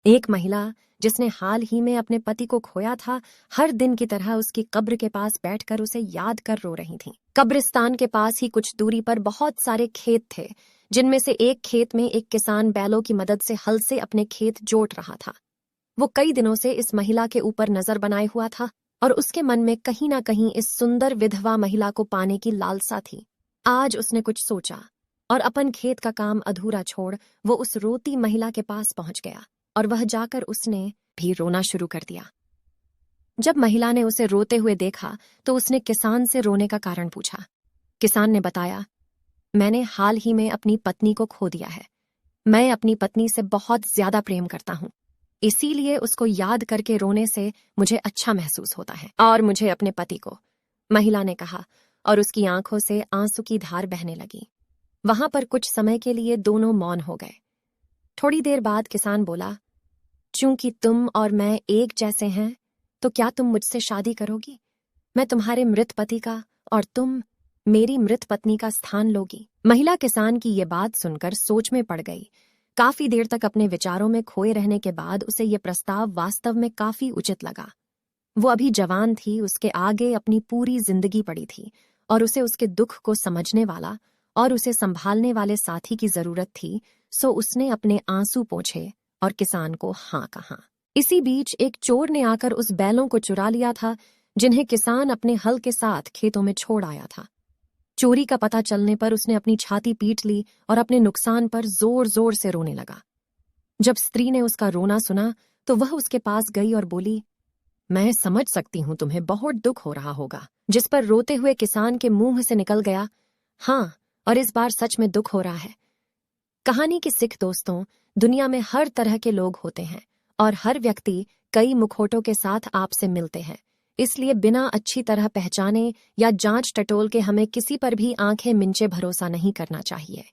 एक महिला जिसने हाल ही में अपने पति को खोया था, हर दिन की तरह उसकी कब्र के पास बैठकर उसे याद कर रो रही थी। कब्रिस्तान के पास ही कुछ दूरी पर बहुत सारे खेत थे, जिनमें से एक खेत में एक किसान बैलों की मदद से हल से अपने खेत जोत रहा था। वो कई दिनों से इस महिला के ऊपर नजर बनाए हुआ था और उसके मन में कहीं ना कहीं इस सुंदर विधवा महिला को पाने की लालसा थी। आज उसने कुछ सोचा और अपन खेत का काम अधूरा छोड़ वो उस रोती महिला के पास पहुंच गया और वह जाकर उसने भी रोना शुरू कर दिया। जब महिला ने उसे रोते हुए देखा तो उसने किसान से रोने का कारण पूछा। किसान ने बताया, मैंने हाल ही में अपनी पत्नी को खो दिया है। मैं अपनी पत्नी से बहुत ज्यादा प्रेम करता हूँ, इसीलिए उसको याद करके रोने से मुझे अच्छा महसूस होता है। और मुझे अपने पति को, महिला ने कहा, और उसकी आंखों से आंसू की धार बहने लगी। वहां पर कुछ समय के लिए दोनों मौन हो गए। थोड़ी देर बाद किसान बोला, चूंकि तुम और मैं एक जैसे हैं, तो क्या तुम मुझसे शादी करोगी? मैं तुम्हारे मृत पति का और तुम मेरी मृत पत्नी का स्थान लोगी। महिला किसान की ये बात सुनकर सोच में पड़ गई। काफी देर तक अपने विचारों में खोए रहने के बाद उसे ये प्रस्ताव वास्तव में काफी उचित लगा। वो अभी जवान थी, उसके आगे अपनी पूरी जिंदगी पड़ी थी और उसे उसके दुख को समझने वाला और उसे संभालने वाले साथी की जरूरत थी। सो उसने अपने आंसू पोंछे और किसान को हाँ कहा। इसी बीच एक चोर ने आकर उस बैलों को चुरा लिया था, जिन्हें किसान अपने हल के साथ खेतों में छोड़ आया था। चोरी का पता चलने पर उसने अपनी छाती पीट ली और अपने नुकसान पर जोर जोर से रोने लगा। जब स्त्री ने उसका रोना सुना तो वह उसके पास गई और बोली, मैं समझ सकती हूं तुम्हें बहुत दुख हो रहा होगा। जिस पर रोते हुए किसान के मुंह से निकल गया, हाँ, और इस बार सच में दुख हो रहा है। कहानी की सिख दोस्तों, दुनिया में हर तरह के लोग होते हैं और हर व्यक्ति कई मुखौटों के साथ आपसे मिलते हैं। इसलिए बिना अच्छी तरह पहचाने या जांच टटोल के हमें किसी पर भी आंखें मिंचे भरोसा नहीं करना चाहिए।